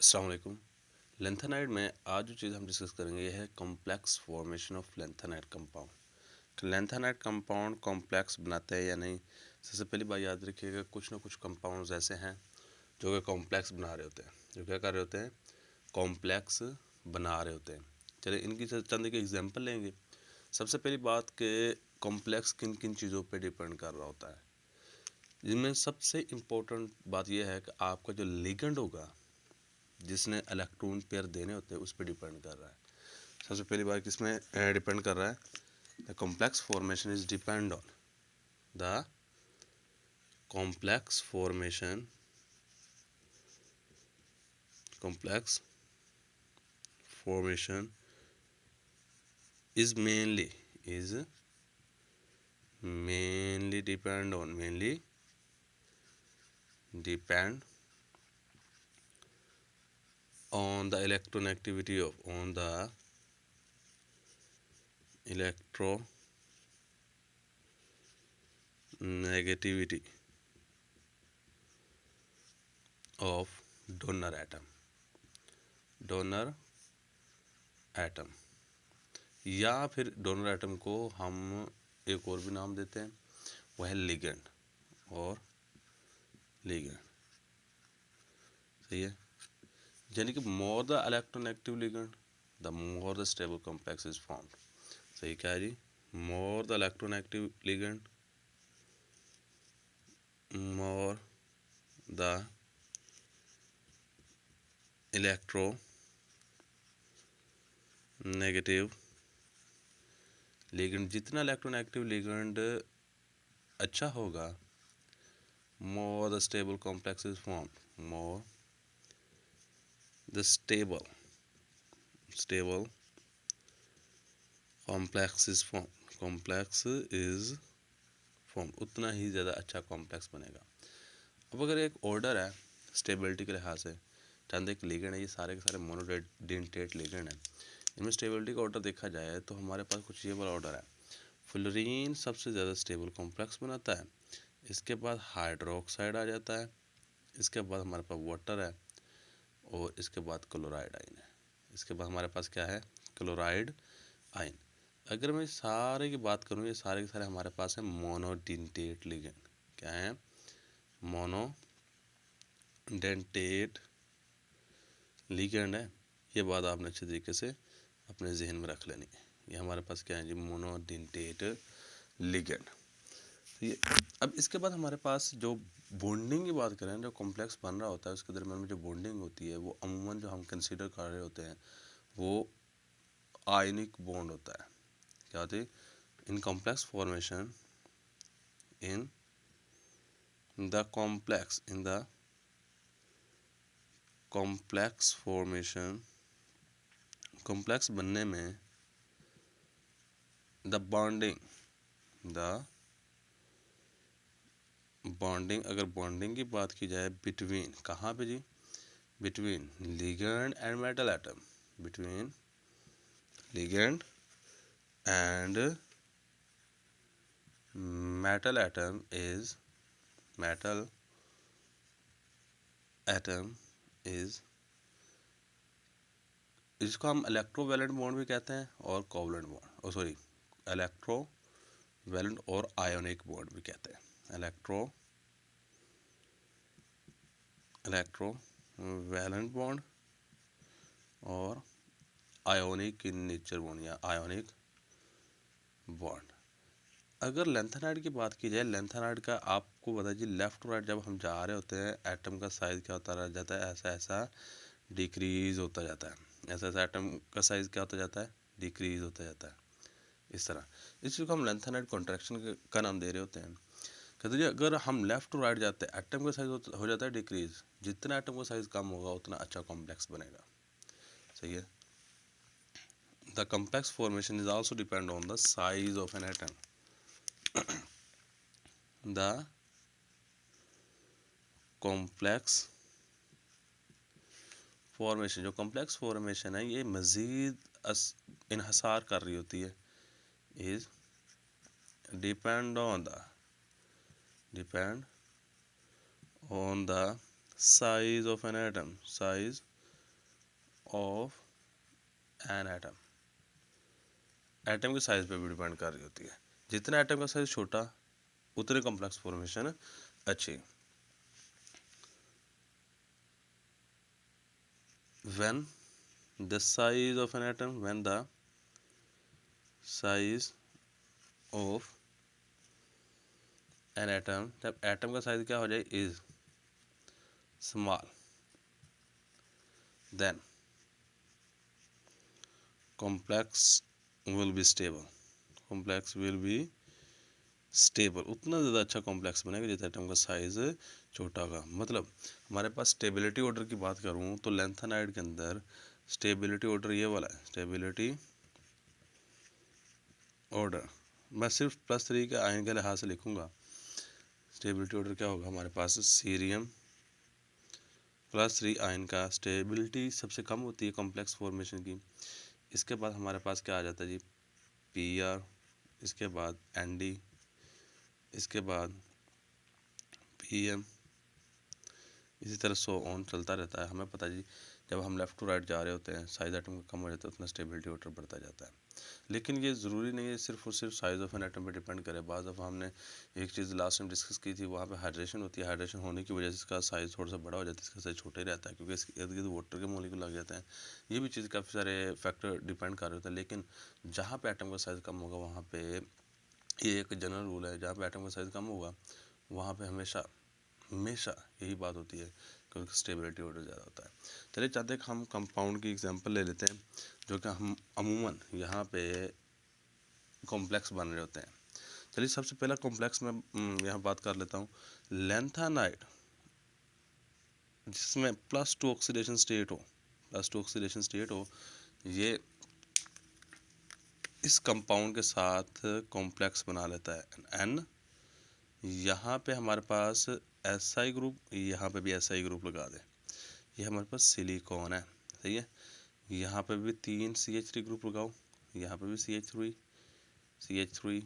अस्सलाम वालेकुम। लेंथेनाइड में आज जो चीज़ हम डिस्कस करेंगे ये है complex formation of lanthanide compound. Lanthanide compound complex बनाते हैं या नहीं। सबसे पहली बात याद रखिएगा, कुछ ना कुछ कंपाउंड्स ऐसे हैं जो कि कॉम्प्लेक्स बना रहे होते हैं। जो क्या कर रहे होते हैं? कॉम्प्लेक्स बना रहे होते हैं। चलिए इनकी चंद एक एग्जांपल लेंगे। सबसे पहली बात कि कॉम्प्लेक्स किन किन चीज़ों पे डिपेंड कर रहा होता है। जिनमें सबसे इम्पोर्टेंट बात यह है कि आपका जो लिगेंड होगा जिसने इलेक्ट्रॉन पेयर देने होते हैं उस पर डिपेंड कर रहा है। सबसे पहली बार किस में डिपेंड कर रहा है? The complex formation is depend on the complex formation complex formation is mainly depend on the electronegativity of donor atom या फिर डोनर एटम को हम एक और भी नाम देते हैं, वह है लिगेंड सही है। यानी कि more the electronegative ligand the more the stable complex is formed. सही क्या है जी? More the electronegative ligand more the electronegative ligand, जितना इलेक्ट्रोनेगेटिव लिगेंड अच्छा होगा more the stable complex is formed, more the stable complex is formed, उतना ही ज़्यादा अच्छा कॉम्प्लेक्स बनेगा। अब अगर एक ऑर्डर है स्टेबिलिटी के लिहाज से, चंद एक लिगेंड है, ये सारे के सारे मोनोडेंटेट लिगेंड है, इनमें स्टेबिलिटी का ऑर्डर देखा जाए तो हमारे पास कुछ ये वाला ऑर्डर है। फ्लोरीन सबसे ज़्यादा स्टेबल कॉम्प्लेक्स बनाता है, इसके बाद हाइड्रोक्साइड आ जाता है, इसके बाद हमारे पास वाटर है, और इसके बाद क्लोराइड आइन है। इसके बाद हमारे पास क्या है? क्लोराइड आइन। अगर मैं सारे की बात करूँ, ये सारे के सारे हमारे पास है मोनोडेंटेट लिगेंड। क्या है? मोनोडेंटेट लिगेंड है। ये बात आपने अच्छे तरीके से अपने जहन में रख लेनी है। ये हमारे पास क्या है जी? Monodentate ligand. ये अब इसके बाद हमारे पास जो बॉन्डिंग की बात करें, जो कॉम्प्लेक्स बन रहा होता है उसके दरमियान में जो बॉन्डिंग होती है वो अमूमन जो हम कंसीडर कर रहे होते हैं वो आयनिक बॉन्ड होता है। क्या होती है? In complex formation in the complex formation complex बनने में द बॉन्डिंग अगर बॉन्डिंग की बात की जाए बिटवीन, कहाँ पे जी? Between ligand and metal atom, between ligand and metal atom is इसको हम इलेक्ट्रोवैलेंट बॉन्ड भी कहते हैं और कोवलेंट बॉन्ड, सॉरी इलेक्ट्रोवैलेंट और आयोनिक बॉन्ड भी कहते हैं। इलेक्ट्रोवैलेंट बॉन्ड और आयोनिक इन नेचर बॉन्ड या आयोनिक बॉन्ड। अगर लेंथेनाइड की बात की जाए, लेंथेनाइड का आपको पता है जी, लेफ्ट टू राइट जब हम जा रहे होते हैं एटम का साइज़ क्या होता रह जाता है? ऐसा ऐसा डिक्रीज़ होता जाता है। ऐसा ऐसा एटम का साइज़ क्या होता जाता है? डिक्रीज़ होता जाता है। इस तरह इस चीज़ को हम लेंथेनाइड कॉन्ट्रैक्शन का नाम दे रहे होते हैं। कहते जी अगर हम लेफ़्ट टू राइट जाते हैं एटम का साइज़ हो जाता है डिक्रीज़, जितना एटम का साइज़ कम होगा उतना अच्छा कॉम्प्लेक्स बनेगा। सही है। The complex formation is also depend on the size of an atom. The complex formation, जो कॉम्प्लेक्स फॉर्मेशन है ये मज़ीद इन्हसार कर रही होती है, is depend on the size of an atom, size of an atom, atom के साइज पे भी डिपेंड कर रही होती है। जितना एटम का साइज छोटा उतने कॉम्प्लेक्स फॉर्मेशन अच्छी। When the size of an atom, when the size of an atom, जब एटम का साइज क्या हो जाए is small, then complex will be stable, complex will be stable, उतना ज़्यादा अच्छा कॉम्प्लेक्स बनेगा जितना एटम का साइज छोटा होगा। मतलब हमारे पास स्टेबिलिटी ऑर्डर की बात करूँ तो लैंथेनाइड के अंदर स्टेबिलिटी ऑर्डर ये वाला है, स्टेबिलिटी ऑर्डर मैं सिर्फ +3 के आयन के लिहाज से लिखूंगा। स्टेबिलिटी ऑर्डर क्या होगा हमारे पास, सीरियम +3 आयन का स्टेबिलिटी सबसे कम होती है कॉम्प्लेक्स फॉर्मेशन की। इसके बाद हमारे पास क्या आ जाता है जी, Pr, इसके बाद Nd, इसके बाद Pm, इसी तरह सो ऑन चलता रहता है। हमें पता है जी जब हम लेफ़्ट टू राइट जा रहे होते हैं साइज एटम का कम हो जाता है उतना स्टेबिलिटी ऑर्डर बढ़ता जाता है। लेकिन ये ज़रूरी नहीं है सिर्फ और सिर्फ साइज ऑफ एन एटम पे डिपेंड करे। बाज़ दफ़ा हमने एक चीज़ लास्ट टाइम डिस्कस की थी, वहाँ पे हाइड्रेशन होती है, हाइड्रेशन होने की वजह से इसका साइज़ थोड़ा सा बड़ा हो जाता है, इसका साइज़ छोटा ही रहता है क्योंकि इसके इर्द गिर्द वाटर के मॉलिक्यूल लग जाते हैं। ये भी चीज़ काफ़ी सारे फैक्टर डिपेंड कर रहे होते हैं। लेकिन जहाँ पर एटम का साइज़ कम होगा वहाँ पर ये एक जनरल रूल है, जहाँ पर एटम का साइज़ कम होगा वहाँ पर हमेशा हमेशा यही बात होती है क्योंकि स्टेबिलिटी ऑर्डर ज़्यादा होता है। चलिए चाहते हैं कि हम कंपाउंड की एग्जांपल ले लेते हैं जो कि हम अमूमन यहाँ पे कॉम्प्लेक्स बन रहे होते हैं। चलिए सबसे पहला कॉम्प्लेक्स मैं यहाँ बात कर लेता हूँ, लैंथेनाइड जिसमें +2 ऑक्सीडेशन स्टेट हो, +2 ऑक्सीडेशन स्टेट हो, ये इस कंपाउंड के साथ कॉम्प्लेक्स बना लेता है N। यहाँ पे हमारे पास SI ग्रुप, यहाँ पे भी SI ग्रुप लगा दे, ये हमारे पास सिलिकॉन है, सही है। यहाँ पे भी 3 CH3 ग्रुप लगाओ, यहाँ पे भी CH3 CH3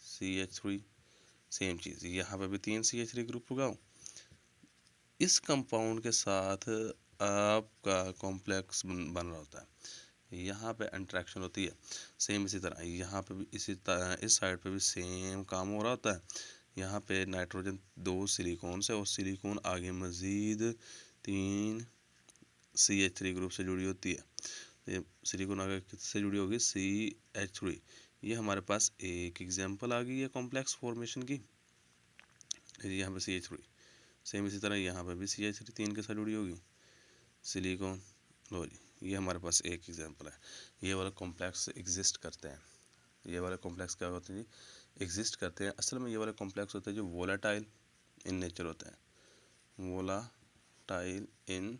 CH3, सेम चीज़ यहाँ पे भी 3 CH3 ग्रुप लगाओ। इस कंपाउंड के साथ आपका कॉम्प्लेक्स बन रहा होता है, यहाँ पे इंटरेक्शन होती है। सेम इसी तरह यहाँ पे भी इसी तरह इस साइड पे भी सेम काम हो रहा होता है। यहाँ पे नाइट्रोजन 2 सिलिकॉन से और सिलिकॉन आगे मज़ीद 3 CH3 ग्रुप से जुड़ी होती है। ये सिलिकॉन आगे किससे जुड़ी होगी, CH3। ये हमारे पास एक एग्जांपल आ गई है कॉम्प्लेक्स फॉर्मेशन की, यहाँ पे CH3। सेम इसी तरह यहाँ पे भी CH3 3 के साथ जुड़ी होगी, सिलिकॉन। लो जी, ये हमारे पास एक एग्जांपल है। ये वाला कॉम्प्लेक्स एग्जिस्ट करते हैं, ये वाले कॉम्प्लेक्स क्या होते हैं जी, एग्जिस्ट करते हैं। असल में ये वाले कॉम्प्लेक्स होते हैं जो वोलेटाइल इन नेचर होते हैं, वोलाटाइल इन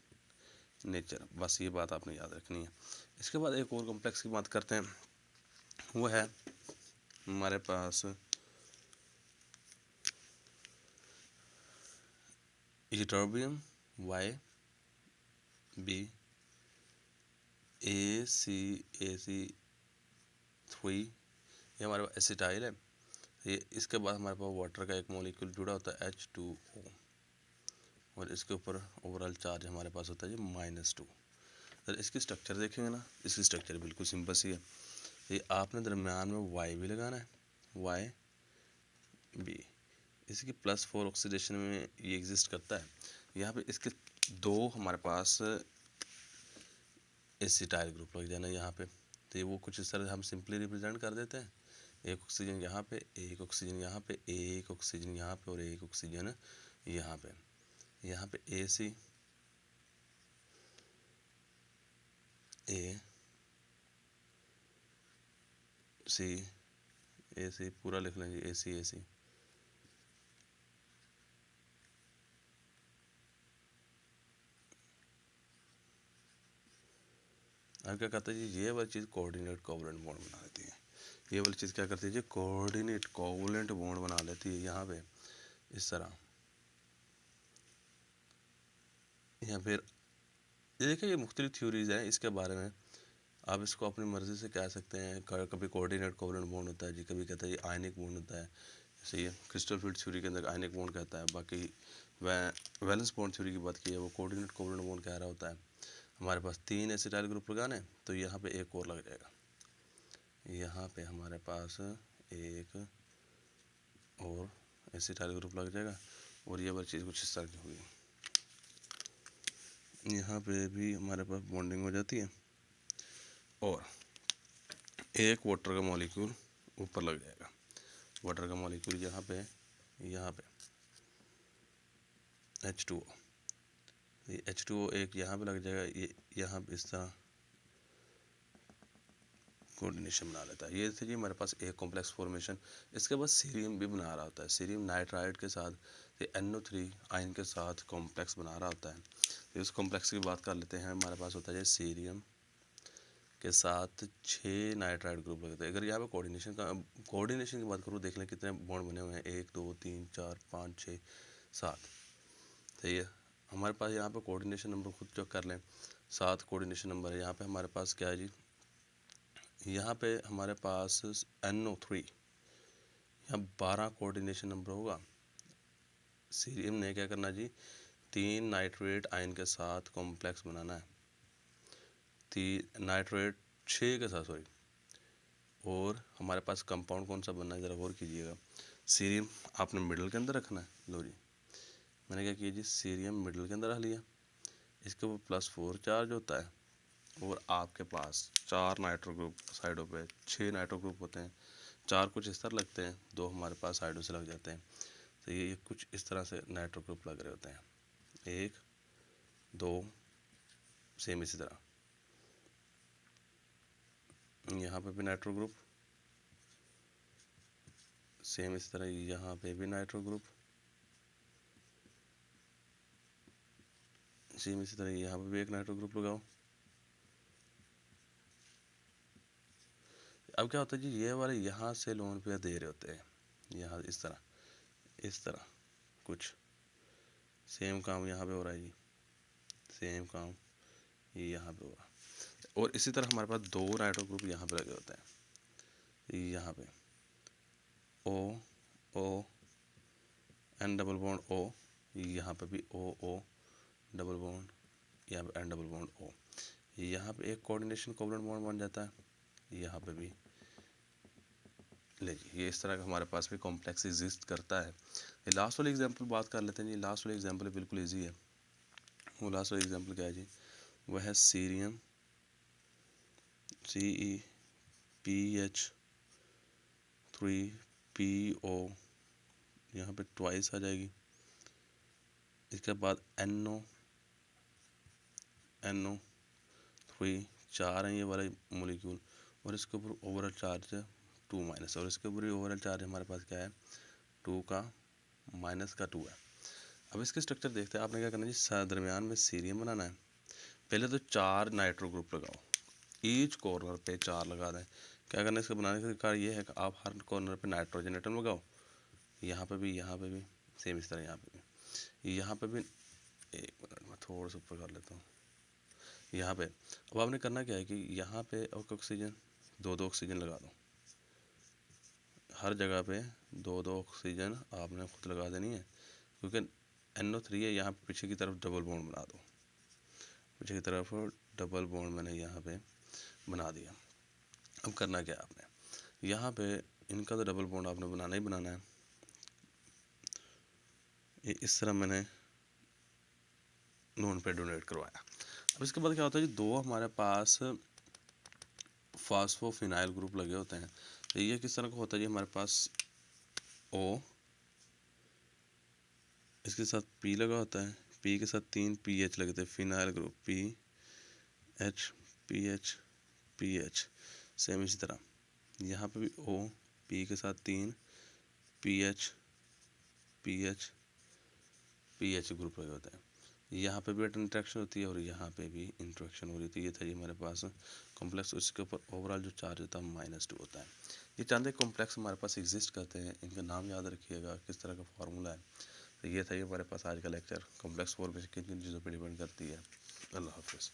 नेचर, बस ये बात आपने याद रखनी है। इसके बाद एक और कॉम्प्लेक्स की बात करते हैं, वो है हमारे पास यूटर्बियम YbAC3, ये हमारे पास एसिटाइल है। ये इसके बाद हमारे पास वाटर का एक मॉलिक्यूल जुड़ा होता है H2O, और इसके ऊपर ओवरऑल चार्ज हमारे पास होता है जी -2। सर इसकी स्ट्रक्चर देखेंगे ना, इसकी स्ट्रक्चर बिल्कुल सिंपल सी है। ये आपने दरम्यान में Y भी लगाना है, YB। इसकी +4 ऑक्सीडेशन में ये एग्जिस्ट करता है। यहाँ पे इसके दो हमारे पास एसिटाइल ग्रुप लग जाना यहाँ पे, तो ये वो कुछ इस तरह हम सिंपली रिप्रेजेंट कर देते हैं, एक ऑक्सीजन यहाँ पे, एक ऑक्सीजन यहाँ पे, एक ऑक्सीजन यहाँ पे और एक ऑक्सीजन यहाँ पे। यहाँ पे AC पूरा लिख लेंगे, AC। अब क्या करता है जी, ये वाली चीज़ कोऑर्डिनेट कोवलेंट बॉन्ड बना देती है। ये वाली चीज़ क्या करती है जी, कोऑर्डिनेट कोवलेंट बॉन्ड बना लेती है यहाँ पे इस तरह। या फिर ये देखिए, ये मुख्तलिफ थ्योरीज हैं इसके बारे में, आप इसको अपनी मर्ज़ी से कह सकते हैं। कभी कोऑर्डिनेट कोवलेंट बॉन्ड होता है जी, कभी कहता है ये आयनिक बॉन्ड होता है, जैसे ये क्रिस्टल फील्ड थ्योरी के अंदर आयनिक बॉन्ड कहता है। बाकी वैलेंस बॉन्ड थ्योरी की बात की है, वो कोऑर्डिनेट कोवलेंट बॉन्ड कह रहा होता है। हमारे पास 3 एसिटाइल ग्रुप लगाने, तो यहाँ पे एक और लग जाएगा, यहाँ पे हमारे पास एक और एसिटाइल ग्रुप लग जाएगा और ये वाली चीज़ कुछ इस तरह की होगी। यहाँ पे भी हमारे पास बॉन्डिंग हो जाती है और एक वाटर का मॉलिक्यूल ऊपर लग जाएगा। वाटर का मॉलिक्यूल यहाँ पे H2O, ये H2O एक यहाँ पे लग जाएगा, ये यहाँ पे इस तरह कोऑर्डिनेशन बना लेता है। ये थी जी हमारे पास एक कॉम्प्लेक्स फॉर्मेशन। इसके बाद सीरियम भी बना रहा होता है, सीरियम नाइट्राइड के साथ NO3 आयन के साथ कॉम्प्लेक्स बना रहा होता है। तो इस कॉम्प्लेक्स की बात कर लेते हैं। हमारे पास होता है सीरियम के साथ 6 नाइट्राइड ग्रुप लगते हैं। अगर यहाँ पे कोऑर्डिनेशन की बात करूँ, देख लें कितने बॉन्ड बने हुए हैं, 1 2 3 4 5 6 7। सही है, हमारे पास यहाँ पे कोऑर्डिनेशन नंबर खुद चेक कर लें, 7 कोऑर्डिनेशन नंबर है। यहाँ पे हमारे पास क्या है जी, यहाँ पे हमारे पास NO3, यहाँ 12 कोऑर्डिनेशन नंबर होगा। सीरियम ने क्या करना जी, 3 नाइट्रेट आयन के साथ कॉम्प्लेक्स बनाना है, 3 नाइट्रेट 6 के साथ, सॉरी। और हमारे पास कंपाउंड कौन सा बनना है, ज़रा गौर कीजिएगा। सीरियम आपने मिडल के अंदर रखना है। लो जी, मैंने क्या किया जी, सीरियम मिडल के अंदर रख लिया, इसके ऊपर +4 चार्ज होता है और आपके पास 4 नाइट्रो ग्रुप साइडों पे, 6 नाइट्रो ग्रुप होते हैं, 4 कुछ इस तरह लगते हैं, 2 हमारे पास साइडों से लग जाते हैं। तो ये कुछ इस तरह से नाइट्रो ग्रुप लग रहे होते हैं, 1 2 सेम इसी तरह। यहाँ पे भी नाइट्रो ग्रुप सेम इस तरह, यहाँ पे भी नाइट्रो ग्रुप सेम इसी तरह, यहाँ पे भी एक नाइट्रो ग्रुप लगाओ। अब क्या होता है जी, ये वाले यहाँ से लोन पे दे रहे होते हैं, यहाँ इस तरह कुछ सेम काम यहाँ पे हो रहा है जी, सेम काम ये यहाँ पे हो रहा है। और इसी तरह हमारे पास 2 नाइट्रो ग्रुप यहाँ पे लगे होते हैं, यहाँ पे O O N double bond O, यहाँ पे भी O O डबल बॉन्ड, यहाँ पे N डबल बॉन्ड O, यहाँ पे एक कोऑर्डिनेशन कोवलेंट बॉन्ड बन जाता है, यहाँ पे भी। ले जी, ये इस तरह का हमारे पास भी कॉम्प्लेक्स एग्जिस्ट करता है। ये लास्ट वाली एग्जांपल बात कर लेते हैं जी। लास्ट वाली एग्जांपल बिल्कुल इजी है। वो लास्ट वाली एग्जांपल क्या है जी, वह है सीरियम CePH3PO, यहाँ पे ट्वाइस आ जाएगी। इसके बाद NO3, 4 हैं ये वाला मोलिक्यूल, और इसके ऊपर ओवरऑल चार्ज है 2-, और इसके ऊपर ओवरऑल चार्ज हमारे पास क्या है, 2 का -2 है। अब इसके स्ट्रक्चर देखते हैं। आपने क्या करना है जी, दरमियान में सीरियम बनाना है। पहले तो 4 नाइट्रो ग्रुप लगाओ, ईच कॉर्नर पे 4 लगा दें। क्या करना है, इसको बनाने का तरीका ये है कि आप हर कॉर्नर पे नाइट्रोजन एटम लगाओ, यहाँ पे भी सेम इस तरह, यहाँ पे भी। एक मिनट में थोड़ा सा ऊपर कर लेता हूँ यहाँ पे। अब आपने करना क्या है कि यहाँ पे ऑक्सीजन 2-2 ऑक्सीजन लगा दो, हर जगह पे 2-2 ऑक्सीजन आपने खुद लगा देनी है, क्योंकि NO3 है। यहाँ पे पीछे की तरफ डबल बॉन्ड बना दो, पीछे की तरफ डबल बॉन्ड मैंने यहाँ पे बना दिया। अब करना क्या है आपने, यहाँ पे इनका तो डबल बॉन्ड आपने बनाना ही बनाना है। ये इस तरह मैंने नॉन पे डोनेट करवाया। अब इसके बाद क्या होता है जी, 2 हमारे पास फास्फोफिनाइल ग्रुप लगे होते हैं। तो ये किस तरह का होता है जी, हमारे पास O, इसके साथ P लगा होता है, P के साथ 3 PH लगते हैं, phenyl group PH PH PH। Same इसी तरह यहाँ पे भी O, P के साथ 3 PH PH PH ग्रुप लगे होते हैं। यहाँ पे भी इंट्रैक्शन होती है और यहाँ पे भी इंट्रैक्शन हो रही थी। ये था जी हमारे पास कॉम्प्लेक्स, उसके ऊपर ओवरऑल जो चार्ज होता है -2 होता है। ये चांदे कॉम्प्लेक्स हमारे पास एग्जिस्ट करते हैं, इनका नाम याद रखिएगा, किस तरह का फार्मूला है। तो ये था ये हमारे पास आज का लेक्चर, कॉम्प्लेक्स फॉर्मेशन किन किन चीज़ों पर डिपेंड करती है। अल्लाह हाफिज़।